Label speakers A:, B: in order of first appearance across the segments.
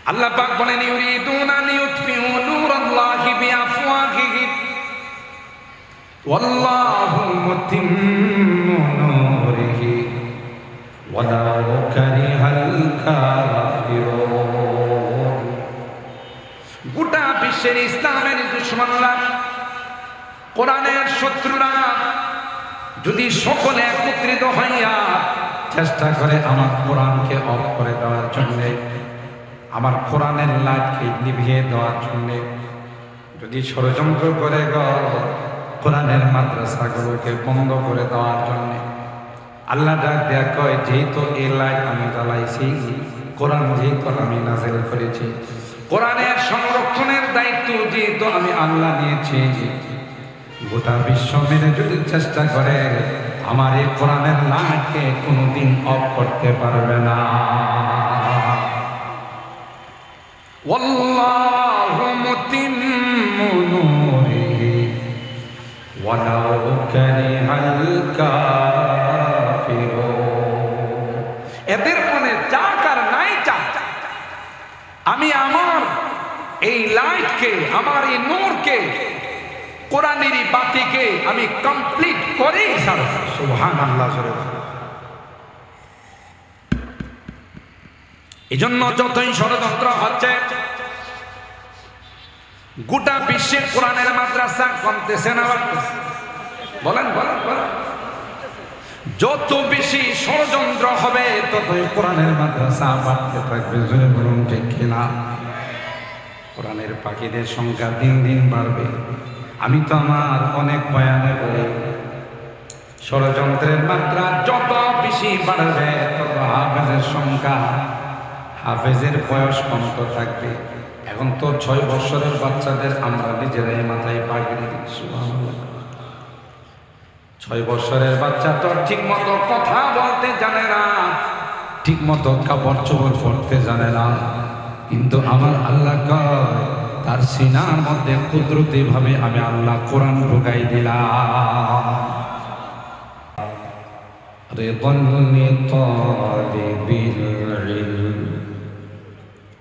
A: আল্লাহ পাক বলেন ইউরিদুনা লিইউতফিউ নূরাল্লাহি বিআফওয়াহিহিম ওয়াল্লাহু মুতিম্মু নূরিহি ওয়ালাউ কারিহাল কাফিরুন। গোটা বিশ্বের ইসলামের দুশমনরা, কোরআনের শত্রুরা যদি সকলে একত্রিত হইয়া চেষ্টা করে আমার কোরআনকে অফ করে দেওয়ার জন্যে, আমার কোরআনের লাইটকে নিভিয়ে দেওয়ার জন্যে যদি ষড়যন্ত্র করে কোরআনের মাদ্রাসাগুলোকে বন্ধ করে দেওয়ার জন্যে, আল্লাহ ডাক দেয়া কয় যেহেতু এই লাইট আমি জ্বালাইছি, কোরআন যেহেতু আমি নাযিল করেছি, কোরআনের সংরক্ষণের দায়িত্ব যেহেতু আমি আল্লাহ নিয়েছি, গোটা বিশ্ব মেনে যদি চেষ্টা করে আমার এই কোরআনের লাইটকে কোনোদিন অফ করতে পারবে না। ওয়াল্লাহু মুতিম্মু নূরিহি ওয়ালাউ কারিহাল কাফিরুন। এদের মনে চাক আর নাই চাক, আমি আমার এই লাইটকে, আমার এই নূরকে, কোরআনের বাতিকে আমি কমপ্লিট করেই ছাড়ব। সুবহানাল্লাহ। এজন্য যতই ষড়যন্ত্র হচ্ছে, গোটা বিশ্বের কোরআনের মাদ্রাসা কমতেছে না বাড়তেছে? বলেন বলেন বলেন। যত বেশি ষড়যন্ত্র হবে ততই কোরআনের মাদ্রাসা বাড়তে থাকবে। জোরে বলুন ঠিক কিনা? কোরআনের পাখিদের সংখ্যা দিন দিন বাড়বে। আমি তো আমার অনেক বয়ানে বলি, ষড়যন্ত্রের মাত্রা যত বেশি বাড়বে তত হাফেজের সংখ্যা, হাফেজের বয়স কমতে থাকবে। এখন তো 6 বছরের বাচ্চাদের আমরা নিজেরাই মাথায় পাগড়ি দিচ্ছি। 6 বছরের বাচ্চা তো ঠিক মতো কথা বলতে জানে না, ঠিক মতো কাপড় চোপড় পরতে জানে না, কিন্তু আমার আল্লাহ কয় তার সিনার মধ্যে কুদরতি ভাবে আমি আল্লাহ কোরআন ঢুকাই দিলাম। রিদল্লি তালিবিল ইলম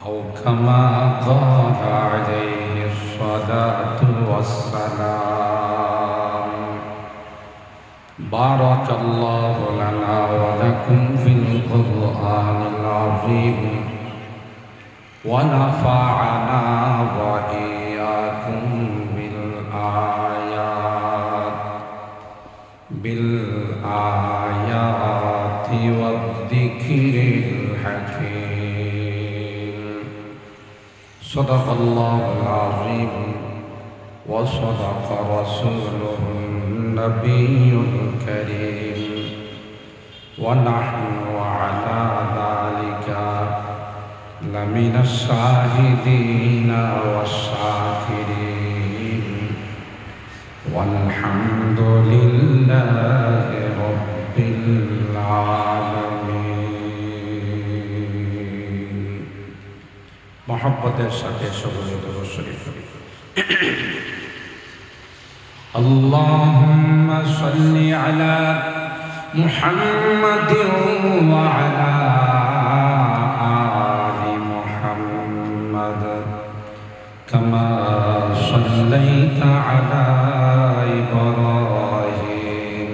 A: আও কামা ক্বালা আলাইহিস সালাতু ওয়াসসালাম। বারাকাল্লাহু লানা ওয়া লাকুম ফিল কুরআনিল আযীম ونفعنا وإياكم بالآيات والذكر الحكيم. صدق الله العظيم وصدق رسوله النبي الكريم ونحن على ذلك لمن الشاهدين والشاكرين والحمد لله رب العالمين. محبতের সাথে সকলে দরুদ শরীফ। اللهم صل على محمد وعلى كما صليت على إبراهيم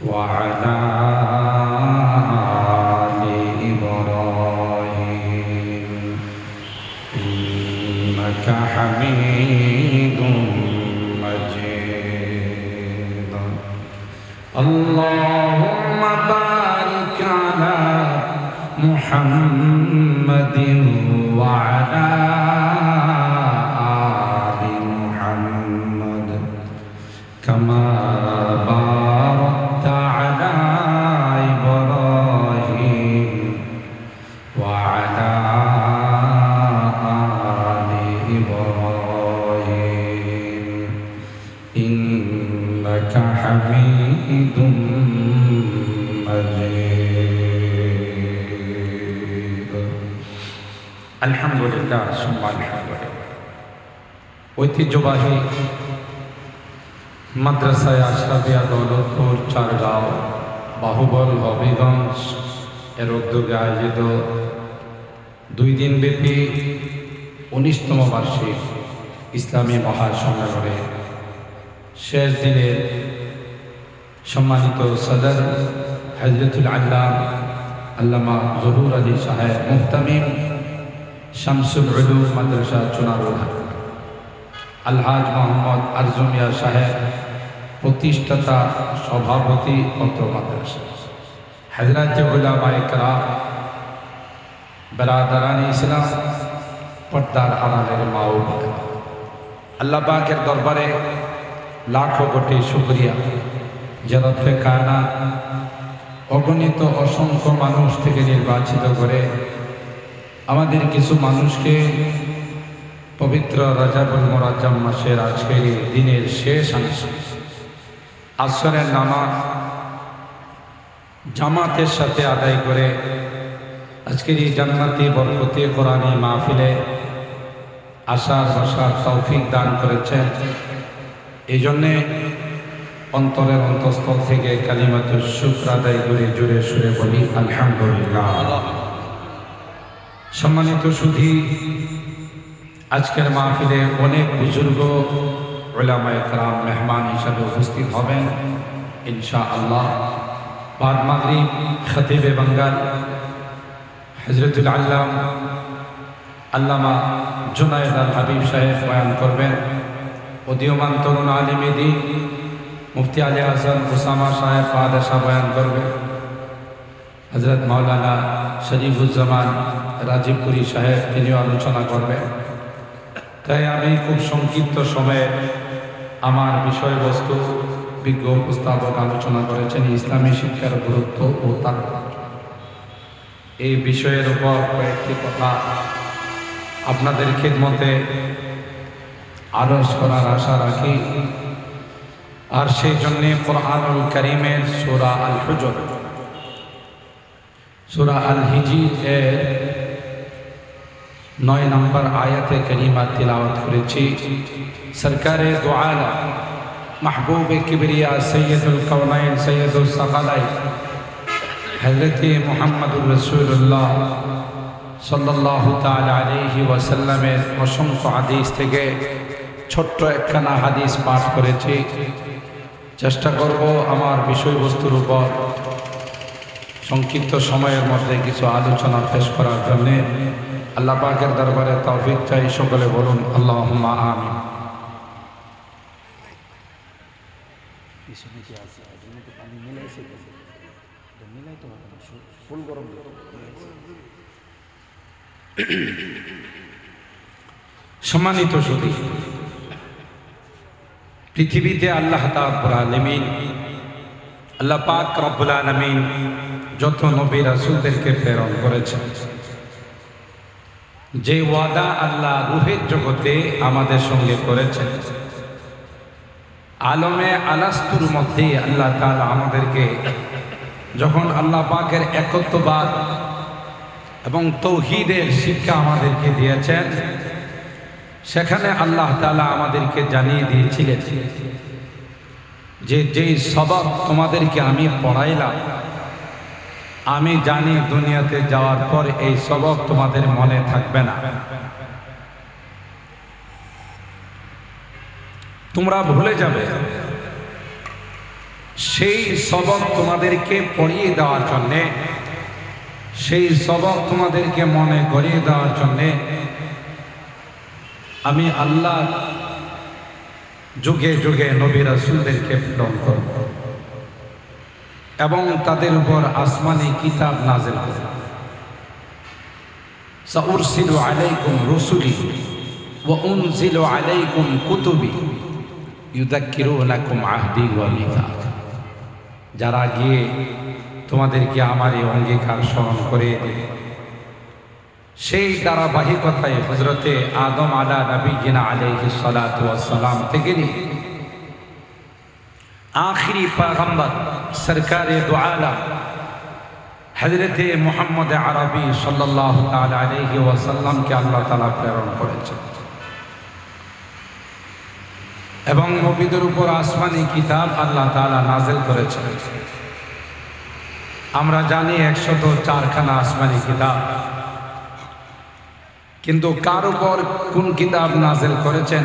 A: وعلى آل إبراهيم إنك حميد مجيد. اللهم بارك على محمد وعلى كما باركت على إبراهيم وعلى آل إبراهيم إنك حميد مجيد. الحمد لله ثم الحمد لله. ঐতিহ্যবাহী মাদ্রাসায় আশরাফিয়া দৌলতপুর চারগাঁও বাহুবল হবিগঞ্জ এর উদ্যোগে আয়োজিত 2 দিন ব্যাপী 19তম বার্ষিক ইসলামী মহাসম্মেলনে শেষ দিনের সম্মানিত সদর হযরতুল আল্লাহ আল্লামা জহুর আলী সাহেব মুহতামিম শামসুল উলুম মাদ্রাসা চুনারুলা আলহাজ মোহাম্মদ আরজুমিয়া সাহেব প্রতিষ্ঠাতা সভাপতি অত্র মাদ্রাসা হযরত উলামায়ে কেরাম বেরাদারান ইসলাম পর্দার আড়ালের মা ও বোনেরা, আল্লাহ পাকের দরবারে লাখো কোটি শুকরিয়া যে রব্বে কায়নাত অগণিত অসংখ্য মানুষ থেকে নির্বাচিত করে আমাদের কিছু মানুষকে পবিত্র রজবুল মুআজ্জম মাসের আজকের দিনের শেষ অংশে আসরের নামাজ জামাতের সাথে আদায় করে আজকের এই জান্নাতি বরকতি কোরআনী মাহফিলে আসার বসার তৌফিক দান করেছেন। এই জন্যে অন্তরের অন্তঃস্থল থেকে কালিমাতুশ শুকর আদায় করে জোরে সুরে বলি আলহামদুলিল্লাহ। সম্মানিত সুধী, আজকের মাহফিলে অনেক বুজুর্গ উলামায়ে কেরাম মেহমান হিসাবে উপস্থিত হবেন ইনশাআল্লাহ। বাদ মাগরিব খতিবে বাঙ্গাল হযরতুল আল্লামা জুনায়েদ আল হাবিব সাহেব বয়ান করবেন। উদীয়মান তরুণ আলেমে দ্বীন মুফতি আলী হাসান ওসামা সাহেব বাদশাহ বয়ান করবেন। হযরত মাওলানা শরীফুজ্জামান রাজীবপুরী সাহেব তিনিও আলোচনা করবেন। তাই আমি খুব সংক্ষিপ্ত সময়ে আমার বিষয়বস্তু বিজ্ঞ উপস্থাপক আলোচনা করেছেন ইসলামী শিক্ষার গুরুত্ব ও তাৎপর্য। এই বিষয়ের উপর কয়েকটি কথা আপনাদের খিদমতে আরজ করার আশা রাখি। আর সেই জন্যে কুরআনুল কারীমের সূরা আল হুজর, সূরা আল হিজর এর 9 নম্বর আয়াতে কারিমা তিলাওয়াত করেছি। সরকারে দো আলম মাহবুবে কিবরিয়া সৈয়দুল কাওনাইন সৈয়দুল সাকালাইন হযরত মুহাম্মদুর রাসূলুল্লাহ সাল্লাল্লাহু তাআলা আলাইহি ওয়াসাল্লামের অসংখ্য হাদিস থেকে ছোট্ট একখানা হাদিস পাঠ করেছি। চেষ্টা করব আমার বিষয়বস্তুর উপর সংক্ষিপ্ত সময়ের মধ্যে কিছু আলোচনা পেশ করার জন্যে। আল্লাহ পাকের দরবারে তৌফিক চাই, সকলে বলুন আল্লাহুম্মা আমিন। সম্মানিত সুধী, পৃথিবীতে আল্লাহ তাআলা আলামিন আল্লাহ পাক রব্বুল আলামিন যত নবী রাসূলদেরকে প্রেরণ করেছেন, যে ওয়াদা আল্লাহ রূহের জগতে আমাদের সঙ্গে করেছেন, আলমে আলাস্তুর মধ্যে আল্লাহ তাআলা আমাদেরকে যখন আল্লাহ পাকের একত্ববাদ এবং তৌহিদের শিক্ষা আমাদেরকে দিয়েছেন, সেখানে আল্লাহ তাআলা আমাদেরকে জানিয়ে দিয়েছিলেন যে যেই সবক তোমাদেরকে আমি পড়াইলাম, আমি জানি দুনিয়াতে যাওয়ার পর এই সবক তোমাদের মনে থাকবে না, তোমরা ভুলে যাবে। সেই সবক তোমাদেরকে পড়িয়ে দেওয়ার জন্যে, সেই সবক তোমাদেরকে মনে করিয়ে দেওয়ার জন্যে আমি আল্লাহ যুগে যুগে নবী রাসূলদেরকে প্রেরণ করব এবং তাদের উপর আসমানি কিতাব নাযিল করব। সাউরসিলু আলাইকুম রুসুলি ওয়া উনজিলু আলাইকুম কুতুবি ইউযাক্কিরুনাকুম আহদি ওয়া মিসাক। যারা গিয়ে তোমাদেরকে আমার এই অঙ্গীকার স্মরণ করে দেবে, সেই ধারাবাহিকতায় হযরতে আদম আলা নবিয়িনা আলাইহিস সালাতু ওয়াস সালাম থেকে নিয়ে আখিরি পয়গম্বর সরকারে দো আলম হযরতে মুহাম্মদ আরবি সাল্লাল্লাহু তাআলা আলাইহি ওয়াসাল্লামকে আল্লাহ তাআলা প্রেরণ করেছেন এবং নবীদের উপর আসমানি কিতাব আল্লাহ তাআলা নাযিল করেছেন। আমরা জানি 104 খানা আসমানি কিতাব কিন্তু কার উপর কোন কিতাব নাযিল করেছেন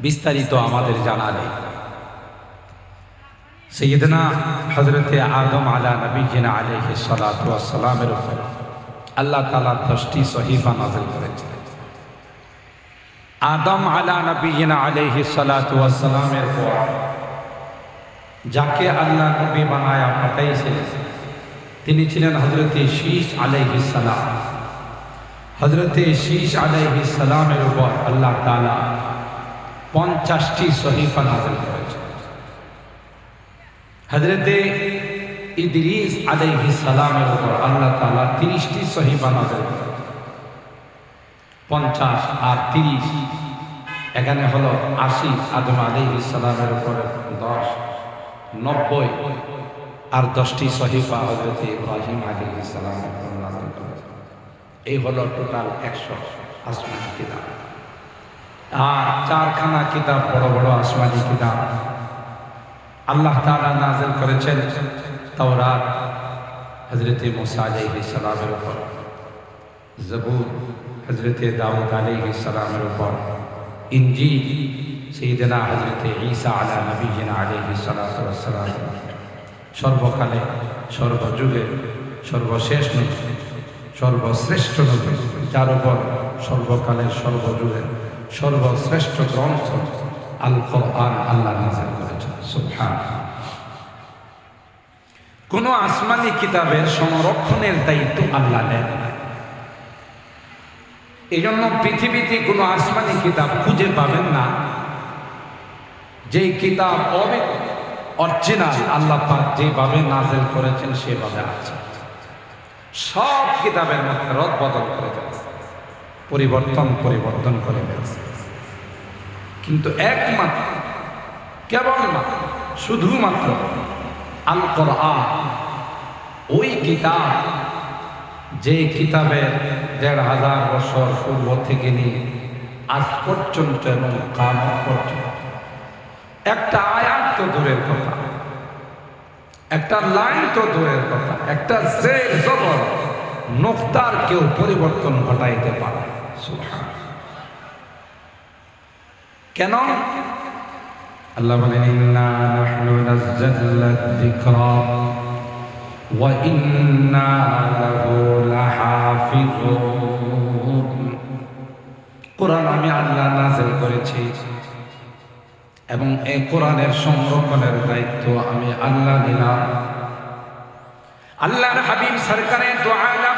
A: বিস্তারিত আমাদের জানা নেই। সাইয়্যিদনা হযরতে আদম আলা নবিয়িনা আলাইহিস সালাতু ওয়াস সালামের উপর আল্লাহ তাআলা 10টি সহিফা নাযিল করেছেন। আদম আলা নবিয়িনা আলাইহিস সালাতু ওয়াস সালামের পর যাকে আল্লাহ নবী বানায়া পাঠাইছিলেন তিনি ছিলেন হযরতে শীশ আলাইহিস সালাম। হযরতে শীশ আলাইহিস সালামের উপর আল্লাহ তাআলা 50টি সহিফা নাযিল করেছেন। হযরতে ইদ্রিস আলাইহিস সালামের উপর আল্লাহ তাআলা 30টি সহিফা নাযিল করেছেন। 50 আর 30 এখানে হলো 80। আদম আলাইহিস সালামের উপর 10, 90 আর 10টি সহিফা হযরতে ইব্রাহিম আলাইহিস সালামের উপর নাযিল করেছেন। এই হলো টোটাল 100 আসমানি কিতাব। আর 4খানা কিতাব বড় বড় আসমানি কিতাব আল্লাহ তাআলা নাযিল করেছেন। তাওরাত হযরতে মুসা আলাইহিস সালামের উপর, জবুর হযরতে দাউদ আলাইহিস সালামের উপর, ইনজিল সাইয়্যিদনা হযরতে ঈসা আলা নবিয়িনা আলাইহিস সালাতু ওয়াস সালাম। সর্বকালে সর্বযুগে সর্বশেষ নবী, সর্বশ্রেষ্ঠ নবী, যার উপর সর্বকালের সর্বযুগের সর্বশ্রেষ্ঠ গ্রন্থ আল কোরআন আল্লাহ নাযিল করেছেন। সুবহানাল্লাহ। কোন আসমানি কিতাবের সংরক্ষণের দায়িত্ব আল্লাহ নেন না। এই জন্য পৃথিবীতে কোনো আসমানি কিতাব খুঁজে পাবেন না যে কিতাব অরিজিনাল আল্লাহ পাক যেভাবে নাযিল করেছেন সেভাবে আছে। সব কিতাবের মধ্যে রদ বদল করে যাচ্ছে, পরিবর্তন করে যাচ্ছে। কিন্তু একমাত্র কেবলমাত্র শুধুমাত্র আল কোরআন ওই কিতাব যে কিতাবের 1500 বছর পূর্ব থেকে নিয়ে আজ পর্যন্ত এবং কিয়ামত পর্যন্ত একটা আয়াত তো দূরের কথা, একটা লাইন তো দূরের কথা, একটা জের জবর নুকতার কেউ পরিবর্তন ঘটাইতে পারে। সুবহানাল্লাহ। কেন? আল্লাহ বলেন ইন্না নাহনু নাযালনা যিকরা ওয়া ইন্না লাহু লাহাফিজুন। কোরআন আমি আল্লাহ নাযিল করেছি এবং এই কোরআনের সংরক্ষণের দায়িত্ব আমি আল্লাহ নিলাম। আল্লাহর হাবিব সরকারে দু আলম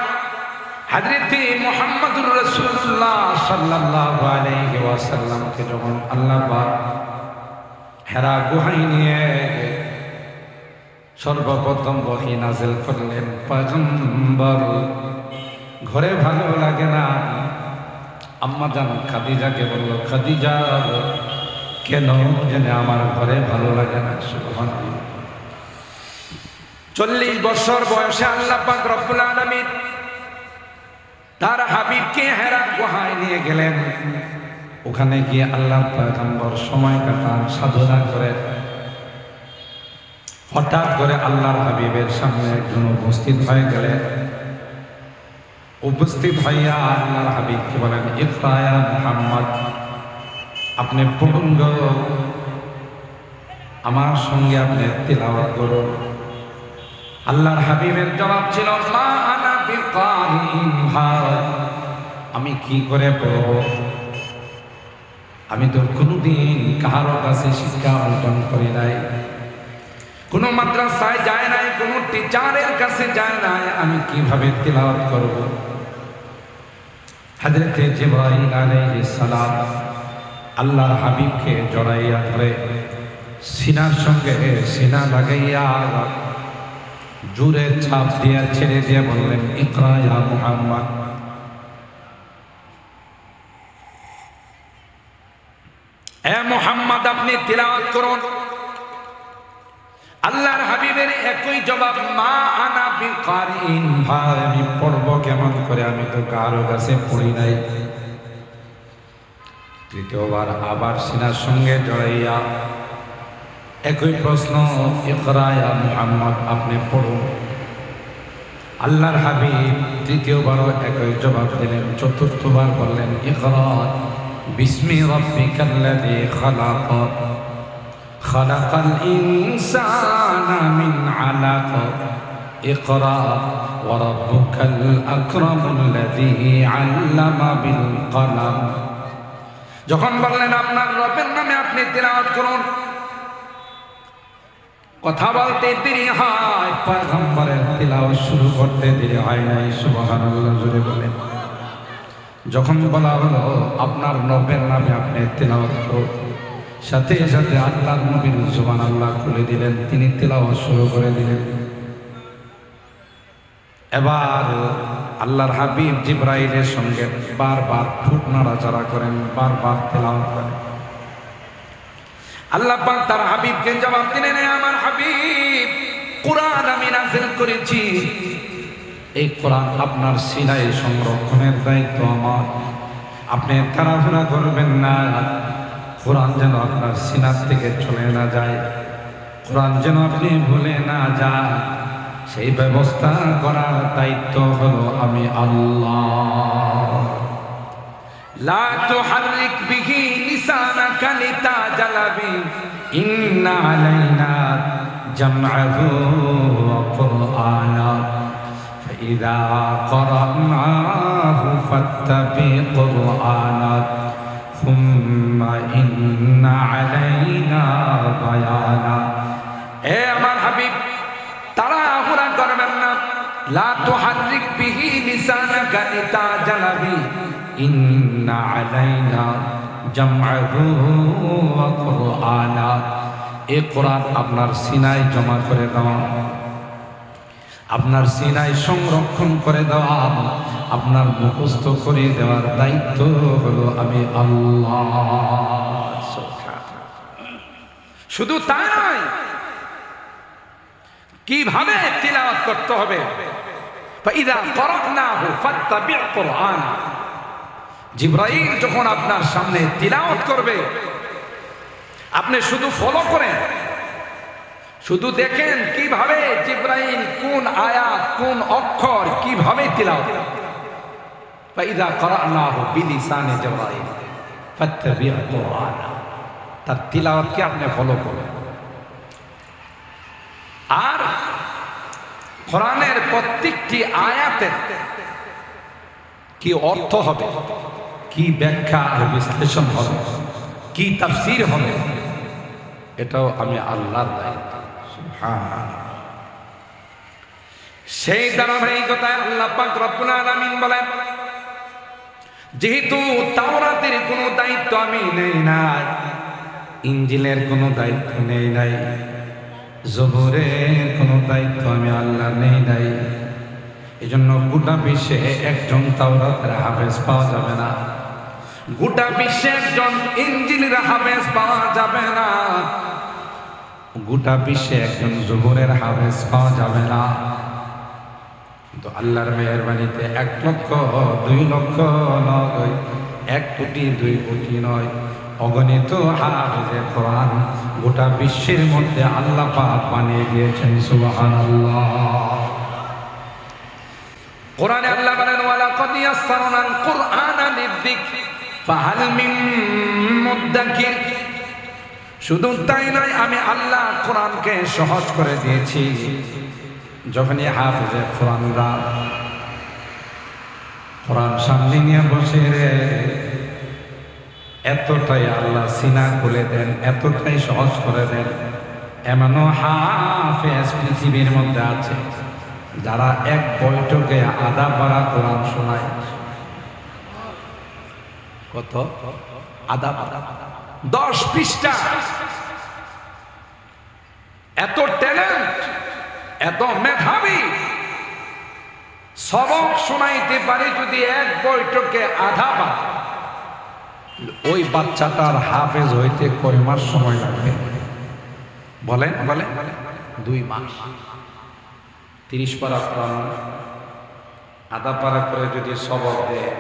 A: হযরত মুহাম্মদুর রাসূলুল্লাহ সাল্লাল্লাহু আলাইহি ওয়াসাল্লামকে যখন আল্লাহ পাক হেরা গুহায় নিয়ে সর্বপ্রথম ওহী নাযিল করলেন, পয়গম্বর ঘরে ভালো লাগে না। আম্মা জান খাদিজাকে বলল, খাদিজা কেন জানে আমার ঘরে ভালো লাগে না। সুবহানাল্লাহ। 40 বছর বয়সে আল্লাহ পাক রব্বুল আলামিন তার হাবিবকে হেরা গুহায় নিয়ে গেলেন। ওখানে গিয়ে আল্লাহ পয়গম্বর সময় কাটান, সাধনা করেন। হঠাৎ করে আল্লাহর হাবিবের সামনে একজন উপস্থিত হয়ে গেলেন। উপস্থিত হইয়া আল্লাহর হাবিবকে বলেন, ইকরা ইয়া মুহাম্মদ, আপনি পড়ুন গো, আমার সঙ্গে আপনি তিলাওয়াত করুন। আল্লাহর হাবিবের জবাব ছিল, মা আনা বিকারিন, আমি কি করে পড়ব? আমি তো কোনোদিন কারো কাছে শিক্ষা অর্জন করি নাই, কোনো মাদ্রাসায় যায় নাই, কোনো টিচারের কাছে যায় নাই, আমি কিভাবে তিলাওয়াত করব? হযরত জিবরাইল আলাইহিস সালাম আল্লাহর হাবিবকে জড়াইয়া ধরে সিনার সঙ্গে সিনা লাগাইয়া জোরে ছাপ দিয়া ছেড়ে দিয়ে বললেন, ইকরা ইয়া মুহাম্মদ, এ মুহাম্মদ আপনি তিলাওয়াত করুন। আল্লাহর হাবিবের একই জবাব, মা আনা বিকারিন, ভাই আমি পড়ব কেমন করে, আমি তো কারো কাছে পড়ি নাই। তৃতীয়বার আবার সিনার সঙ্গে জড়াইয়া একই প্রশ্ন, ইকরা ইয়া মুহাম্মদ আপনি পড়ুন। আল্লাহর হাবিব তৃতীয়বারও একই জবাব দিলেন, চতুর্থবার বললেন ইকরা বিসমি রাব্বিকাল্লাযী খালাক খালাকাল ইনসানা মিন আলাক ইকরা ওয়া রাব্বুকাল আকরামুল্লাযী আল্লামা বিল কলম। যখন বললেন আপনার রবের নামে আপনি তিলাওয়াত করুন, কথা বলতে দেরি হয়, পয়গম্বরের তিলাওয়াত শুরু করতে দেরি হয় নাই। সুবহানাল্লাহ জোরে বলেন। যখন বলা হলো আপনার রবের নামে আপনি তিলাওয়াত করুন, সাথে সাথে আল্লাহর নবীর জবান আল্লাহ খুলে দিলেন, তিনি তিলাওয়াত শুরু করে দিলেন। এবার আল্লাহর হাবিব জিবরাইলের সঙ্গে বারবার ঠোঁট নাড়াচাড়া করেন, বারবার তেলাওয়াত করেন। আল্লাহ পাক তার হাবিবকে জবাব দিলেন, আমার হাবিব কুরআন আমি নাযিল করেছি, এই কোরআন আপনার সিনায় সংরক্ষণের দায়িত্ব আমার। আপনি তাড়াহুড়া করবেন না, কোরআন যেন আপনার সিনার থেকে চলে না যায়, কোরআন যেন আপনি ভুলে না যান, সেই ব্যবস্থা করার দায়িত্ব হলো আমি আল্লাহ। লা তুহাররিক বিহি লিসানাকা লিতাজালা বিহি ইন্না আলাইনা জামআহু ওয়া কুরআনা ফাইযা ক্বরানাহু ফাত্তাবি কুরআনা সুম্মা ইন্না আলাইনা বায়ানা। এ আমার হাবিব, তাড়াহুড়া করবেন না। লা তুহাররিক বিহি লিসানাকা লিতাজালা বিহি ইন্না আলাইনা জামআহু ওয়া কুরআনা। এই কোরআন আপনার সিনায় জমা করে দেওয়া, আপনার সিনায় সংরক্ষণ করে দেওয়া, আপনার মুখস্থ করে দেওয়ার দায়িত্ব হলো আমি আল্লাহ। শুধু তাই নয়, কিভাবে তিলাওয়াত করতে হবে। ফাইযা ক্বরানাহু ফাত্তাবি' কুরআনা। জিবরাইল যখন আপনার সামনে তিলাওয়াত করবে, আপনি শুধু ফলো করেন, শুধু দেখেন কিভাবে জিবরাইল কোন আয়াত কোন অক্ষর কিভাবে তিলাওয়াত করে। ফাইযা ক্বরানাহু বিলিসানি জিবরাইল ফাত্তাবি' কুরআনা। তার তিলাওয়াতকে আপনি ফলো করুন। আর কোরআনের প্রত্যেকটি আয়াতের কি অর্থ হবে, কি ব্যাখ্যা আর বিশ্লেষণ হবে, কি তাফসীর হবে, এটাও আমি আল্লাহর দায়িত্ব। সেই ধারাবাহিকতায় আল্লাহ পাক রব্বুল আলামিন বলেন, যেহেতু তাওরাতের কোনো দায়িত্ব আমি নেই নাই, ইনজিলের কোনো দায়িত্ব নেই নাই, জবুরের কোনো দায়িত্ব আমি আল্লাহ নেই নাই, এজন্য গোটা বিশ্বে একজন তাওরাতের হাফেজ পাওয়া যাবে না, গোটা বিশ্বে একজন ইনজিলের হাফেজ পাওয়া যাবে না, গোটা বিশ্বে একজন জবুরের হাফেজ পাওয়া যাবে না। কিন্তু আল্লাহর মেহেরবানিতে 1 লক্ষ 2 লক্ষ নয়, 1 কোটি 2 কোটি নয়, অগণিত হাফেজে কোরআন গোটা বিশ্বের মধ্যে আল্লাহ পাক বানিয়ে দিয়েছেন। সুবহানাল্লাহ। কোরআনে আল্লাহ বলেন, ওয়ালাকাদ ইয়াসসারনাল কুরআনা লিযিকর ফাহাল মিন মুদ্দাকির। শুধু তাই নয়, আমি আল্লাহ কোরআনকে সহজ করে দিয়েছি। যখনই হাফেজে কোরআনরা কোরআন সামনে নিয়ে বসে রে, এতটাই আল্লাহ সিনা খুলে দেন, এতটাই সহজ করে দেন। এমনও হাফেজ পৃথিবীর মধ্যে আছে যারা এক বৈঠকে আধা পারা কোরআন শোনায়। কত? আধা পারা, 10 পৃষ্ঠা। এত ট্যালেন্ট, এত মেধাবী, সবক শোনাইতে পারে যদি এক বৈঠকে আধা পারা। ওই বাচ্চাটার হাফেজ হইতে কয় মাস সময় লাগবে বলেন? বলে 2 মাস। 30 পারা কোরআন আধা পারা করে যদি সবক দেয়,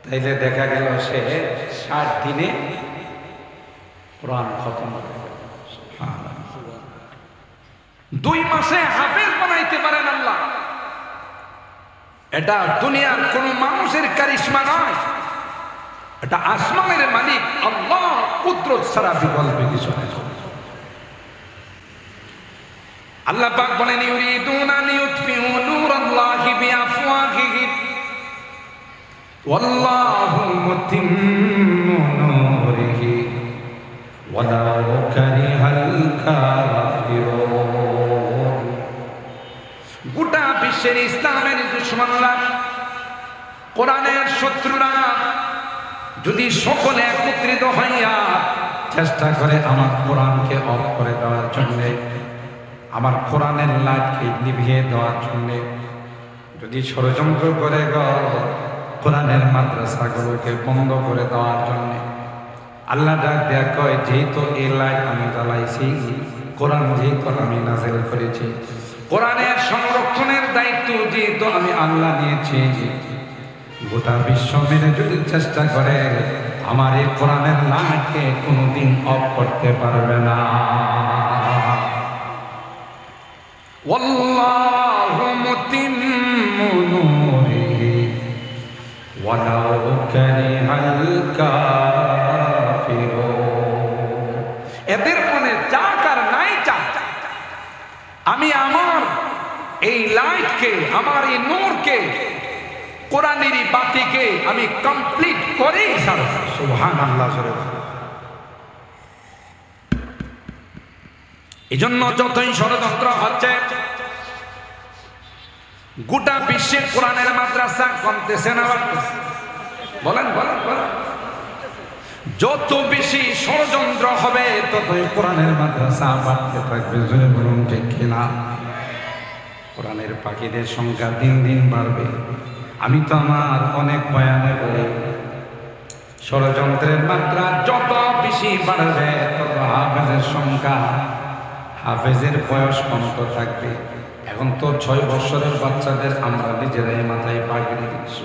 A: তাইলে দেখা গেল সে 60 দিনে কোরআন খতম করে গেল। 2 মাসে হাফেজ বানাইতে পারেন আল্লাহ। এটা দুনিয়ার কোন মানুষের কারিশমা নয়, এটা আসমানের মালিক আল্লাহ কুদরত ছাড়া বিকল্প কিছু নয়। আল্লাহ পাক বলেন ইউরিদুনা লিইউতফিউ নূরাল্লাহি বিআফওয়াহিহিম ওয়াল্লাহু মুতিম্মু নূরিহি ওয়ালাউ কারিহাল কাফিরুন। গোটা বিশ্বের ইসলামের দুশমনরা, কোরআনের শত্রুরা যদি সকলে একত্রিত হইয়া চেষ্টা করে আমার কোরআনকে অফ করে দেওয়ার জন্য, আমার কোরআনের লাইটকে নিভিয়ে দেওয়ার জন্য যদি ষড়যন্ত্র করে কোরআনের মাদ্রাসাগুলোকে বন্ধ করে দেওয়ার জন্য, আল্লাহ ডাক দেয়া কয় যেহেতু এই লাইট আমি জ্বালাইছি, কোরআন যেহেতু আমি নাযিল করেছি, কোরআনের সংরক্ষণের দায়িত্ব যেহেতু আমি আল্লাহ নিয়েছি, গোটা বিশ্ব মেনে যদি চেষ্টা করে আমার এই কোরআনের লাইটকে কোনোদিন অফ করতে পারবে না। ওয়াল্লাহু মুতিম্মু নূরিহি ওয়ালাউ কারিহাল কাফিরুন। এদের মনে চাক আর নাই চাক, আমি আমার এই লাইটকে, আমার এই নূরকে, কোরআনের বাতিকে আমি কমপ্লিট করেই ছাড়ব। সুবহানাল্লাহ। এই জন্য যতই ষড়যন্ত্র হচ্ছে, গোটা বিশ্বের কোরআনের মাদ্রাসা কমতেছে না বাড়তেছে? বলেন বলেন বলেন। যত বেশি ষড়যন্ত্র হবে ততই কোরআনের মাদ্রাসা বাড়তে থাকবে। জোরে বলুন ঠিক কিনা? কোরআনের পাখিদের সংখ্যা দিন দিন বাড়বে। আমি তো আমার অনেক বয়ানে বলি, ষড়যন্ত্রের মাত্রা যত বেশি বাড়বে তত হাফেজের সংখ্যা, হাফেজের বয়স কমতে থাকবে। এখন তো 6 বছরের বাচ্চাদের আমরা নিজেরাই মাথায় পাগড়ি দিচ্ছি।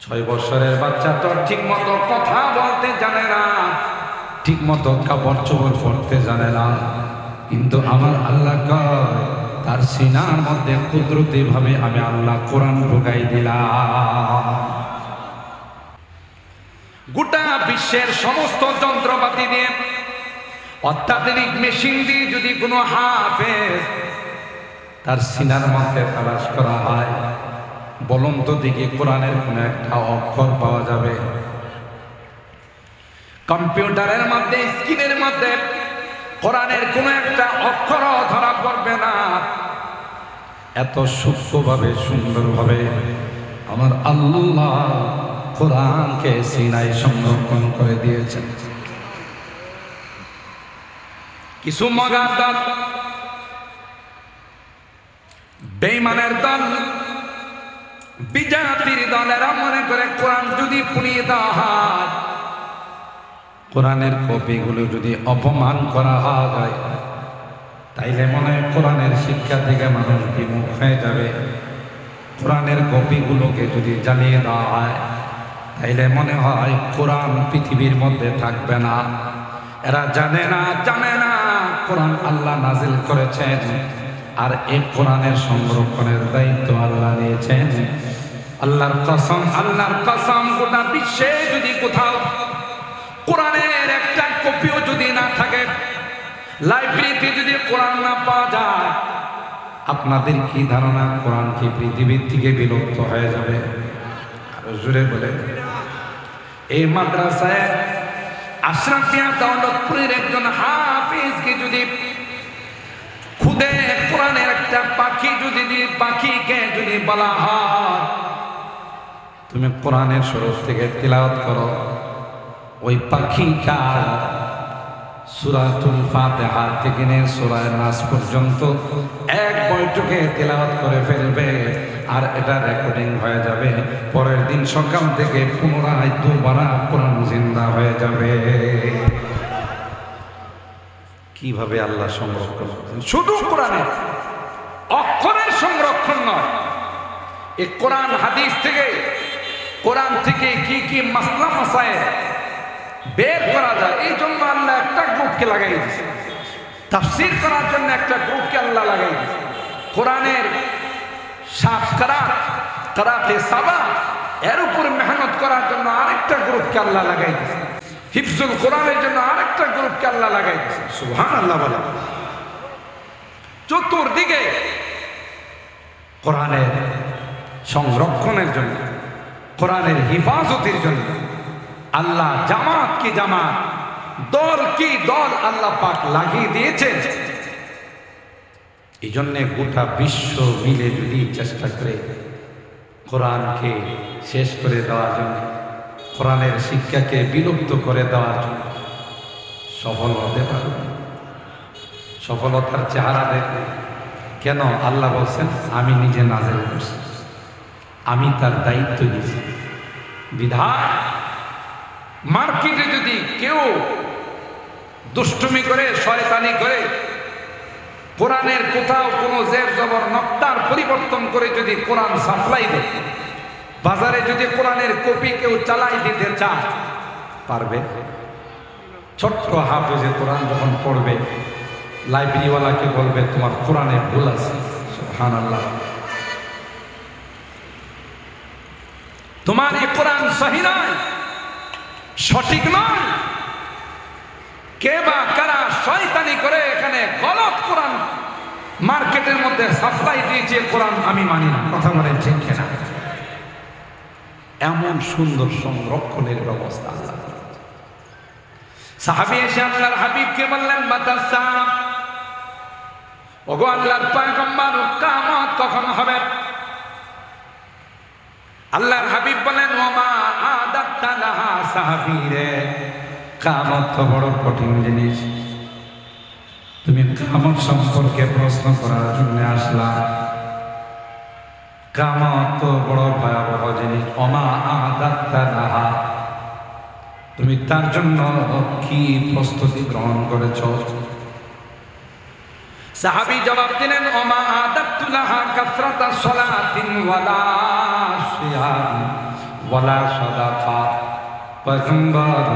A: 6 বছরের বাচ্চা তো ঠিক মতো কথা বলতে জানে না, ঠিক মতো কাপড় চোপড় পরতে জানে না, কিন্তু আমার আল্লাহ কয় তার সিনার মধ্যে কুদরতি ভাবে আমি আল্লাহ কোরআন ঢুকাই দিলাম। গোটা বিশ্বের সমস্ত যন্ত্রপাতি দিয়ে, অত্যাধুনিক মেশিন দিয়ে যদি কোনো হাফেজ তার সিনার মধ্যে তালাশ করা হয়, বলুন তো দেখি কোরআনের কোনো একটা অক্ষর পাওয়া যাবে? কম্পিউটারের মধ্যে, স্ক্রিনের মধ্যে কোরআনের কোনো একটা অক্ষর ধরা পড়বে না। এত সূক্ষ্মভাবে, সুন্দরভাবে আমার আল্লাহ কোরআনকে সিনায় সংরক্ষণ করে দিয়েছেন। কিছু মগার দল, বেঈমানের দল, বিজাতির দলেরা মনে করে কোরআন যদি পুড়িয়ে দেওয়া হয়, কোরআনের কপিগুলো যদি অপমান করা হয়, তাইলে মনে হয় কোরআনের শিক্ষা থেকে মানুষ বিমুখ হয়ে যাবে। কোরআনের কপিগুলোকে যদি জ্বালিয়ে দেওয়া হয়, তাইলে মনে হয় কোরআন পৃথিবীর মধ্যে থাকবে না। এরা জানে না কোরআন আল্লাহ নাজিল করেছেন, আর এই কোরআনের সংরক্ষণের দায়িত্ব আল্লাহ নিয়েছেন। আল্লাহর কসম, গোটা বিশ্বে যদি কোথাও কোরআনের একটা কপিও যদি না থাকে, লাইব্রেরিতে যদি কোরআন না পাওয়া যায়, আপনাদের কি ধারণা কোরআন কি পৃথিবীর থেকে বিলুপ্ত হয়ে যাবে? আরো জোরে বলে। এই মাদ্রাসায় আশরাফিয়া দৌলতপুরের একজন হাফিজকে যদি খুদে কোরআনের একটা পাখিকে যদি বলা হয় তুমি কোরআনের শুরু থেকে তিলাওয়াত করো, ওই পাখিটা সূরাতুল ফাতিহা থেকে নিয়ে সূরা নাস পর্যন্ত এক বৈঠকে তিলাওয়াত করে ফেলবে, আর এটা রেকর্ডিং হয়ে যাবে। পরের দিন সকাল থেকে পুনরায় দুবারা কোরআন জিন্দা হয়ে যাবে। কিভাবে আল্লাহ সংরক্ষণ করেন? শুধু কোরআনের অক্ষরের সংরক্ষণ নয়, এই কোরআন হাদিস থেকে, কোরআন থেকে কি কি মাসলা মাসায়েল বের করা যায়, এই জন্য আল্লাহ একটা গ্রুপকে লাগাই দিয়েছে। তাফসীর করার জন্য একটা গ্রুপকে আল্লাহ লাগাই দিয়েছে। কোরআনের সাত কারাত, কারাতে সাবা, এর উপর মেহনত করার জন্য আরেকটা গ্রুপকে আল্লাহ লাগাই দিয়েছে। হিফজুল কোরআনের জন্য আরেকটা গ্রুপকে আল্লাহ লাগাই দিয়েছে। সুবহানাল্লাহ বলে। চতুর্দিকে কোরআনের সংরক্ষণের জন্য, কোরআনের হিফাজতের জন্য আল্লাহ জামাত কি জামাত, দল কি দল আল্লাহ পাক লাগিয়ে দিয়েছেন। এই জন্যে গোটা বিশ্ব মিলে যদি চেষ্টা করে কোরআনকে শেষ করে দেওয়ার জন্য, কোরআনের শিক্ষাকে বিলুপ্ত করে দেওয়ার জন্য সফল হতে পারবে। সফলতার চেহারা দেখবে কেন? আল্লাহ বলছেন আমি নিজে নাযিল করছি, আমি তার দায়িত্ব নিয়েছি। বিধান মার্কেটে যদি কেউ দুষ্টুমি করে, শয়তানি করে, কোরআনের কোথাও কোনো জের জবর নক্তার পরিবর্তন করে যদি কোরআন সাপ্লাই দেয়, বাজারে যদি কোরআনের কপি কেউ চালাই দিতে চায়, পারবে? ছোট্ট হাফেজে কোরআন যখন পড়বে, লাইব্রেরিওয়ালাকে বলবে তোমার কোরআনে ভুল আছে। সুবহানাল্লাহ, তোমার এই কোরআন সহি নয়, সঠিক নয়। কে বা কারা শয়তানি করে এখানে গলত কোরআন মার্কেটের মধ্যে সাপ্লাই দিয়েছে, কোরআন আমি মানি না। কথা বলেন ঠিক কিনা? এমন সুন্দর সংরক্ষণের ব্যবস্থা আল্লাহ। সাহাবী এসে আল্লাহর হাবিবকে বললেন মাতাসা, ওগো আল্লাহর পয়গম্বর, কিয়ামত কখন হবে? আল্লাহর হাবিব বলেন ওমা আদাত্তা লাহা, সাহাবী রে কিয়ামত তো বড় কঠিন জিনিস, তুমি কিয়ামত সম্পর্কে প্রশ্ন করার জন্য আসলা। কিয়ামত তো বড় ভয়াবহ জিনিস। ওমা আদাত্তা লাহা, তুমি তার জন্য কি প্রস্তুতি গ্রহণ করেছ? সাহাবী জবাব দিলেন ওমা আদাত্তু লাহা কাসরাতা সালাতিন ওয়ালা সিয়াম ওয়ালা সাদাকা। পয়গম্বর,